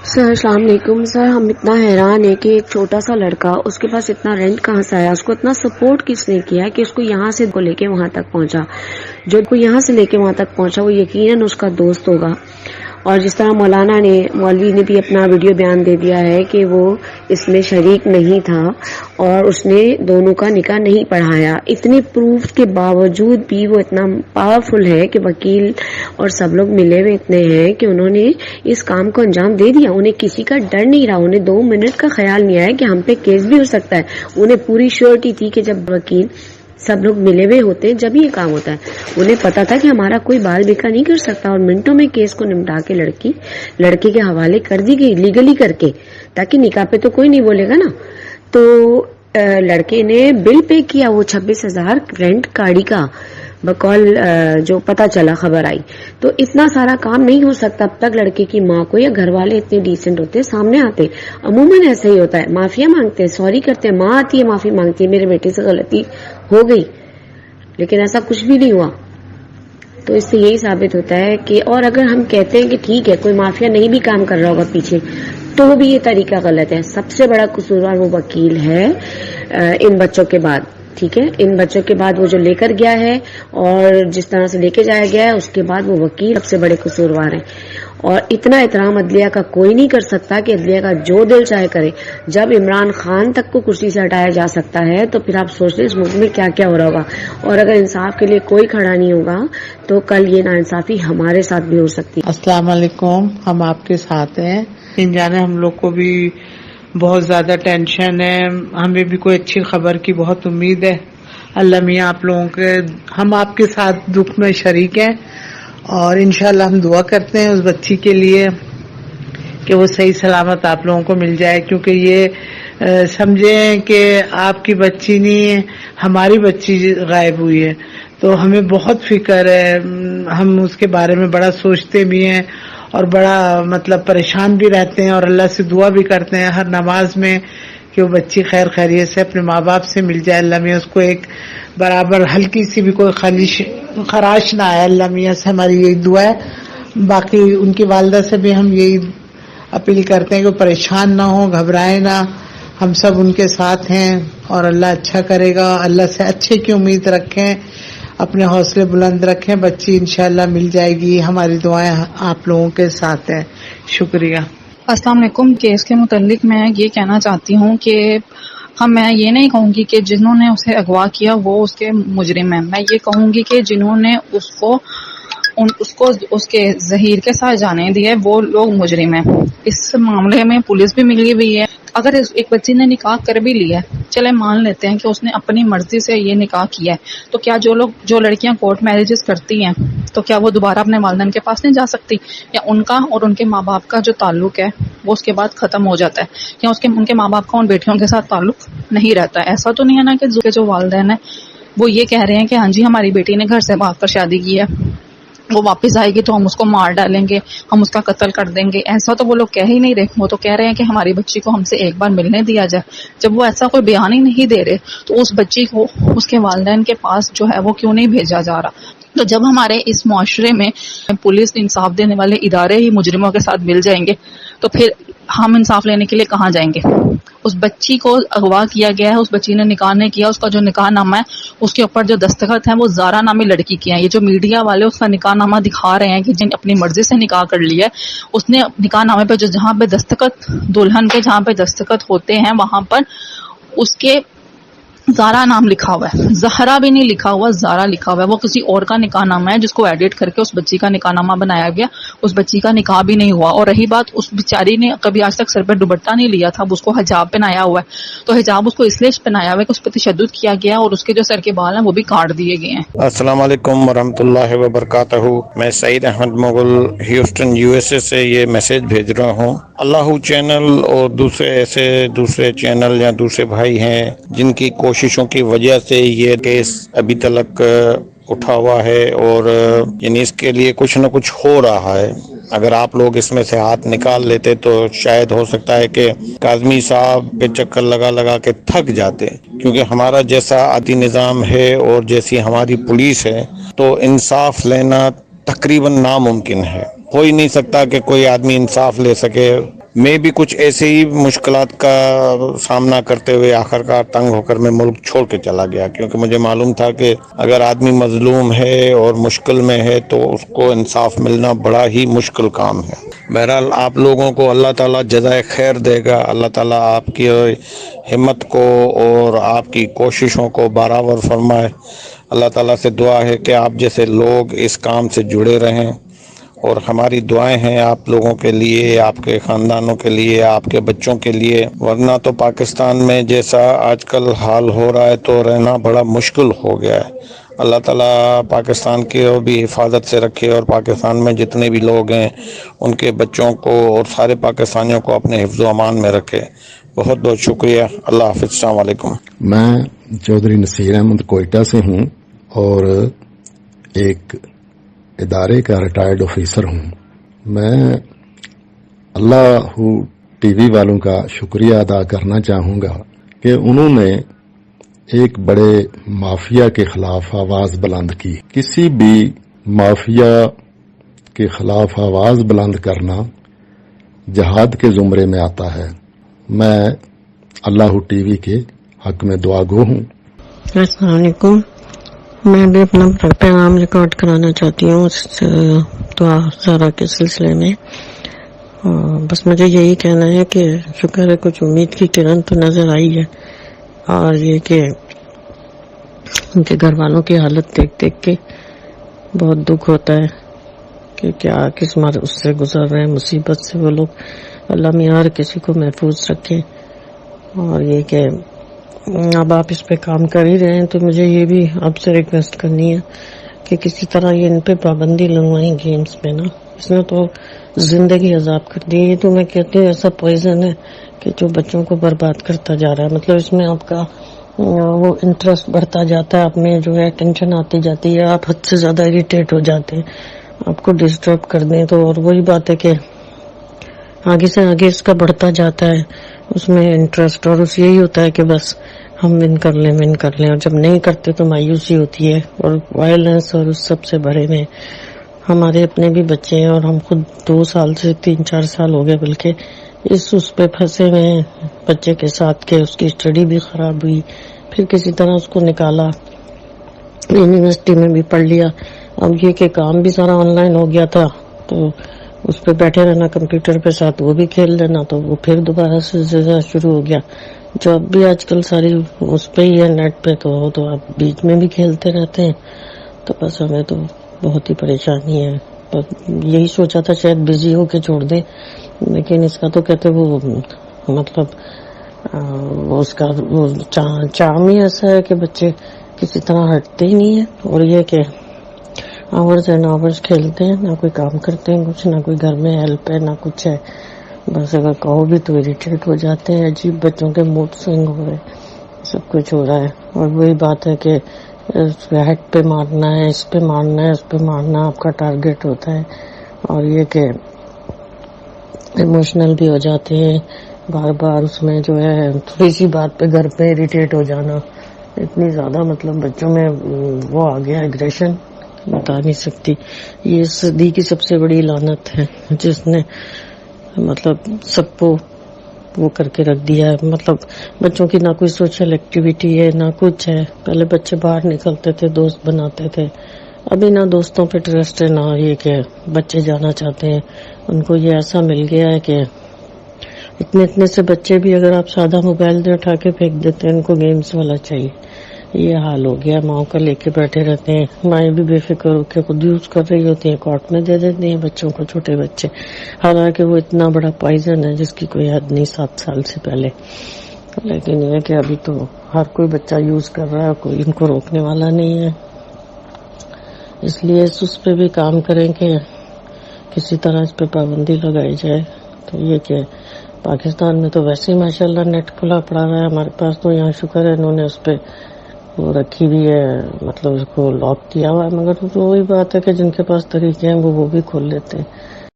سر السلام علیکم. سر ہم اتنا حیران ہیں کہ ایک چھوٹا سا لڑکا، اس کے پاس اتنا رینٹ کہاں سے آیا، اس کو اتنا سپورٹ کس نے کیا کہ اس کو یہاں سے لے کے وہاں تک پہنچا. جو کو یہاں سے لے کے وہاں تک پہنچا وہ یقیناً اس کا دوست ہوگا. اور جس طرح مولوی نے بھی اپنا ویڈیو بیان دے دیا ہے کہ وہ اس میں شریک نہیں تھا اور اس نے دونوں کا نکاح نہیں پڑھایا. اتنے پروف کے باوجود بھی وہ اتنا پاورفل ہے کہ وکیل اور سب لوگ ملے ہوئے اتنے ہیں کہ انہوں نے اس کام کو انجام دے دیا. انہیں کسی کا ڈر نہیں رہا، انہیں 2 منٹ کا خیال نہیں آیا کہ ہم پہ کیس بھی ہو سکتا ہے. انہیں پوری شیورٹی تھی کہ جب وکیل سب لوگ ملے ہوئے ہوتے ہیں جب یہ کام ہوتا ہے. انہیں پتا تھا کہ ہمارا کوئی بال بکا نہیں کر سکتا اور منٹوں میں کیس کو نمٹا کے لڑکی کے حوالے کر دی گئی لیگلی کر کے، تاکہ نکاح پہ تو کوئی نہیں بولے گا نا. تو لڑکے نے بل پے کیا وہ 26,000 رینٹ گاڑی کا بقول جو پتا چلا، خبر آئی. تو اتنا سارا کام نہیں ہو سکتا اب تک لڑکے کی ماں کو یا گھر والے اتنے ڈیسنٹ ہوتے سامنے آتے. عموماً ایسا ہی ہوتا ہے، معافیا مانگتے ہیں، سوری کرتے ہیں، ماں آتی ہے معافی مانگتی ہے میرے بیٹے سے غلطی ہو گئی، لیکن ایسا کچھ بھی نہیں ہوا. تو اس سے یہی ثابت ہوتا ہے کہ، اور اگر ہم کہتے ہیں کہ ٹھیک ہے کوئی مافیا نہیں بھی کام کر رہا ہوگا پیچھے، تو بھی یہ طریقہ غلط ہے. سب سے بڑا قصوروار وہ وکیل ہے ان بچوں کے بعد. ٹھیک ہے، ان بچوں کے بعد وہ جو لے کر گیا ہے اور جس طرح سے لے کے جایا گیا ہے، اس کے بعد وہ وکیل سب سے بڑے قصوروار ہیں. اور اتنا احترام عدلیہ کا کوئی نہیں کر سکتا کہ عدلیہ کا جو دل چاہے کرے. جب عمران خان تک کو کرسی سے ہٹایا جا سکتا ہے تو پھر آپ سوچ لیں اس ملک میں کیا کیا ہو رہا ہوگا. اور اگر انصاف کے لیے کوئی کھڑا نہیں ہوگا تو کل یہ ناانصافی ہمارے ساتھ بھی ہو سکتی ہے. السلام علیکم، ہم آپ کے ساتھ ہیں. ان جانے ہم لوگ کو بھی بہت زیادہ ٹینشن ہے، ہمیں بھی کوئی اچھی خبر کی بہت امید ہے. اللہ میاں آپ لوگوں کے، ہم آپ کے ساتھ دکھ میں شریک ہیں اور انشاءاللہ ہم دعا کرتے ہیں اس بچی کے لیے کہ وہ صحیح سلامت آپ لوگوں کو مل جائے. کیونکہ یہ سمجھیں کہ آپ کی بچی نہیں، ہماری بچی غائب ہوئی ہے تو ہمیں بہت فکر ہے. ہم اس کے بارے میں بڑا سوچتے بھی ہیں اور بڑا پریشان بھی رہتے ہیں اور اللہ سے دعا بھی کرتے ہیں ہر نماز میں کہ وہ بچی خیر خیریت سے اپنے ماں باپ سے مل جائے. اللہ میاں اس کو ایک برابر ہلکی سی بھی کوئی خراش نہ آئے. اللہ میاں سے ہماری یہی دعا ہے. باقی ان کی والدہ سے بھی ہم یہی اپیل کرتے ہیں کہ وہ پریشان نہ ہوں، گھبرائیں نہ. ہم سب ان کے ساتھ ہیں اور اللہ اچھا کرے گا. اللہ سے اچھے کی امید رکھیں، اپنے حوصلے بلند رکھیں. بچی انشاءاللہ مل جائے گی. ہماری دعائیں آپ لوگوں کے ساتھ ہیں. شکریہ. السلام علیکم. کیس کے متعلق میں یہ کہنا چاہتی ہوں کہ میں یہ نہیں کہوں گی کہ جنہوں نے اسے اغوا کیا وہ اس کے مجرم ہیں. میں یہ کہوں گی کہ جنہوں نے اس کے ظہیر کے ساتھ جانے دیے وہ لوگ مجرم ہیں. اس معاملے میں پولیس بھی ملی ہوئی ہے. اگر ایک بچی نے نکاح کر بھی لیا ہے، چلے مان لیتے ہیں کہ اس نے اپنی مرضی سے یہ نکاح کیا ہے، تو کیا جو لڑکیاں کورٹ میرجز کرتی ہیں تو کیا وہ دوبارہ اپنے والدین کے پاس نہیں جا سکتی؟ یا ان کا اور ان کے ماں باپ کا جو تعلق ہے وہ اس کے بعد ختم ہو جاتا ہے؟ یا ان کے ماں باپ کا ان بیٹیوں کے ساتھ تعلق نہیں رہتا ہے؟ ایسا تو نہیں ہے نا کہ جو والدین ہیں وہ یہ کہہ رہے ہیں کہ ہاں جی ہماری بیٹی نے گھر سے بھاگ کر شادی کی ہے، وہ واپس آئے گی تو ہم اس کو مار ڈالیں گے، ہم اس کا قتل کر دیں گے. ایسا تو وہ لوگ کہہ ہی نہیں رہے. وہ تو کہہ رہے ہیں کہ ہماری بچی کو ہم سے ایک بار ملنے دیا جائے. جب وہ ایسا کوئی بیان ہی نہیں دے رہے تو اس بچی کو اس کے والدین کے پاس جو ہے وہ کیوں نہیں بھیجا جا رہا؟ تو جب ہمارے اس معاشرے میں پولیس انصاف دینے والے ادارے ہی مجرموں کے ساتھ مل جائیں گے تو پھر ہم انصاف لینے کے لیے کہاں جائیں گے؟ اس بچی کو اغوا کیا گیا ہے، اس بچی نے نکاح نہیں کیا. اس کا جو نکاح نامہ ہے اس کے اوپر جو دستخط ہیں وہ زارا نامی لڑکی کے ہیں. یہ جو میڈیا والے اس کا نکاح نامہ دکھا رہے ہیں کہ جن اپنی مرضی سے نکاح کر لیا ہے، اس نے نکاح نامے پہ جہاں پہ دستخط دلہن کے جہاں پہ دستخط ہوتے ہیں وہاں پر اس کے زارا نام لکھا ہوا ہے. زہرا بھی نہیں لکھا ہوا، زارا لکھا ہوا ہے. وہ کسی اور کا نکاح نامہ ہے جس کو ایڈٹ کر کے اس بچی کا نکاح نامہ بنایا گیا. اس بچی کا نکاح بھی نہیں ہوا. اور رہی بات، اس بیچاری نے کبھی آج تک سر پہ دوپٹہ نہیں لیا تھا، اب اس کو حجاب پہنایا ہوا ہے. تو حجاب اس کو اس لیے پہنایا ہوا ہے کہ اس پہ تشدد کیا گیا اور اس کے جو سر کے بال ہیں وہ بھی کاٹ دیے گئے ہیں. السلام علیکم ورحمۃ اللہ وبرکاتہ. میں سعید احمد مغل ہیوسٹن USA سے یہ میسج بھیج رہا ہوں. اللہ چینل اور دوسرے چینل یا دوسرے بھائی ہیں جن کی کوششوں کی وجہ سے یہ کیس ابھی تک اٹھا ہوا ہے اور یعنی اس کے لیے کچھ نہ کچھ ہو رہا ہے. اگر آپ لوگ اس میں سے ہاتھ نکال لیتے تو شاید ہو سکتا ہے کہ کاظمی صاحب کے چکر لگا کے تھک جاتے. کیونکہ ہمارا جیسا عادی نظام ہے اور جیسی ہماری پولیس ہے تو انصاف لینا تقریباً ناممکن ہے. ہو ہی نہیں سکتا کہ کوئی آدمی انصاف لے سکے. میں بھی کچھ ایسے ہی مشکلات کا سامنا کرتے ہوئے آخرکار تنگ ہو کر میں ملک چھوڑ کے چلا گیا، کیونکہ مجھے معلوم تھا کہ اگر آدمی مظلوم ہے اور مشکل میں ہے تو اس کو انصاف ملنا بڑا ہی مشکل کام ہے۔ بہرحال آپ لوگوں کو اللہ تعالیٰ جزائے خیر دے گا، اللہ تعالیٰ آپ کی ہمت کو اور آپ کی کوششوں کو برابر فرمائے۔ اللہ تعالیٰ سے دعا ہے کہ آپ جیسے لوگ اس کام سے جڑے رہیں، اور ہماری دعائیں ہیں آپ لوگوں کے لیے، آپ کے خاندانوں کے لیے، آپ کے بچوں کے لیے، ورنہ تو پاکستان میں جیسا آج کل حال ہو رہا ہے تو رہنا بڑا مشکل ہو گیا ہے۔ اللہ تعالیٰ پاکستان کی بھی حفاظت سے رکھے، اور پاکستان میں جتنے بھی لوگ ہیں ان کے بچوں کو اور سارے پاکستانیوں کو اپنے حفظ و امان میں رکھے۔ بہت بہت شکریہ، اللہ حافظ، السلام علیکم۔ میں چودھری نصیر احمد کوئٹہ سے ہوں اور ایک ادارے کا ریٹائرڈ آفیسر ہوں۔ میں اللہ ٹی وی والوں کا شکریہ ادا کرنا چاہوں گا کہ انہوں نے ایک بڑے مافیا کے خلاف آواز بلند کی۔ کسی بھی مافیا کے خلاف آواز بلند کرنا جہاد کے زمرے میں آتا ہے۔ میں اللہ ٹی وی کے حق میں دعا گو ہوں۔ السلام علیکم، میں بھی اپنا پیغام ریکارڈ کرانا چاہتی ہوں اس دعا زارا کے سلسلے میں۔ بس مجھے یہی کہنا ہے کہ شکر ہے کچھ امید کی کرن تو نظر آئی ہے، اور یہ کہ ان کے گھر والوں کی حالت دیکھ دیکھ کے بہت دکھ ہوتا ہے کہ کیا کس اس سے گزر رہے ہیں، مصیبت سے وہ لوگ۔ اللہ میاں ہر کسی کو محفوظ رکھے، اور یہ کہ اب آپ اس پہ کام کر ہی رہے ہیں تو مجھے یہ بھی آپ سے ریکویسٹ کرنی ہے کہ کسی طرح یہ ان پہ پابندی لگوائیں گیمز پہ نا۔ اس نے تو زندگی عذاب کر دی۔ یہ تو میں کہتی ہوں ایسا پوائزن ہے کہ جو بچوں کو برباد کرتا جا رہا ہے۔ مطلب اس میں آپ کا وہ انٹرسٹ بڑھتا جاتا ہے، آپ میں جو ہے ٹینشن آتی جاتی ہے، آپ حد سے زیادہ اریٹیٹ ہو جاتے ہیں، آپ کو ڈسٹرب کر دیں تو، اور وہی بات ہے کہ آگے سے آگے اس کا بڑھتا جاتا ہے اس میں انٹرسٹ، اور اس یہی ہوتا ہے کہ بس ہم ون کر لیں، اور جب نہیں کرتے تو مایوسی ہوتی ہے، اور وائلنس، اور اس سب سے بڑے میں ہمارے اپنے بھی بچے ہیں، اور ہم خود 2 سال سے 3-4 سال ہو گئے بلکہ اس پہ پھنسے ہوئے ہیں بچے کے ساتھ، کہ اس کی اسٹڈی بھی خراب ہوئی، پھر کسی طرح اس کو نکالا، یونیورسٹی میں بھی پڑھ لیا۔ اب یہ کہ کام بھی سارا آن لائن ہو گیا تھا تو اس پہ بیٹھے رہنا کمپیوٹر پہ ساتھ وہ بھی کھیل لینا، تو وہ پھر دوبارہ سے شروع ہو گیا۔ جو اب بھی آج کل ساری اس پہ ہی ہے، نیٹ پہ، تو آپ بیچ میں بھی کھیلتے رہتے ہیں، تو بس ہمیں تو بہت ہی پریشانی ہے۔ یہی سوچا تھا شاید بزی ہو کے چھوڑ دیں، لیکن اس کا تو کہتے وہ مطلب اس کا وہ چام ہی ایسا ہے کہ بچے کسی طرح ہٹتے ہی نہیں ہیں، اور یہ کہ آورز اینڈ آورز کھیلتے ہیں، نہ کوئی کام کرتے ہیں کچھ، نہ کوئی گھر میں ہیلپ ہے، نہ کچھ ہے، بس اگر کہو بھی تو اریٹیٹ ہو جاتے ہیں، عجیب بچوں کے موڈ سوئنگ ہو رہے، سب کچھ ہو رہا ہے۔ اور وہی بات ہے کہ ہیڈ پہ مارنا ہے، اس پہ مارنا ہے، اس پہ مارنا آپ کا ٹارگیٹ ہوتا ہے، اور یہ کہ ایموشنل بھی ہو جاتے ہیں بار بار، اس میں جو ہے تھوڑی سی بات پہ گھر پہ اریٹیٹ ہو جانا، اتنی زیادہ مطلب بچوں میں وہ آ گیا ایگریشن، بتا نہیں سکتی۔ یہ صدی کی سب سے بڑی لعنت ہے جس نے مطلب سب کو وہ کر کے رکھ دیا ہے۔ مطلب بچوں کی نہ کوئی سوشل ایکٹیویٹی ہے، نہ کچھ ہے۔ پہلے بچے باہر نکلتے تھے، دوست بناتے تھے، ابھی نہ دوستوں پہ ٹرسٹ ہے، نہ یہ کہ بچے جانا چاہتے ہیں۔ ان کو یہ ایسا مل گیا ہے کہ اتنے سے بچے بھی اگر آپ سادہ موبائل دے اٹھا کے پھینک دیتے ہیں، ان کو گیمز والا چاہیے۔ یہ حال ہو گیا، ماؤں کا لے کے بیٹھے رہتے ہیں، مائیں بھی بے فکر ہو کے خود یوز کر رہی ہوتی ہیں، کارٹ میں دے دیتی ہیں بچوں کو، چھوٹے بچے، حالانکہ وہ اتنا بڑا پوائزن ہے جس کی کوئی حد نہیں 7 سال سے پہلے۔ لیکن یہ کہ ابھی تو ہر کوئی بچہ یوز کر رہا ہے، کوئی ان کو روکنے والا نہیں ہے۔ اس لیے اس پہ بھی کام کریں کہ کسی طرح اس پہ پابندی لگائی جائے۔ تو یہ کہ پاکستان میں تو ویسے ہی ماشاءاللہ نیٹ کھلا پڑا رہا ہے، ہمارے پاس تو یہاں شکر ہے انہوں نے اس پہ وہ رکھی بھی ہے، مطلب اس کو لاک کیا ہوا ہے، مگر وہی بات ہے کہ جن کے پاس طریقے ہیں وہ بھی کھول لیتے ہیں۔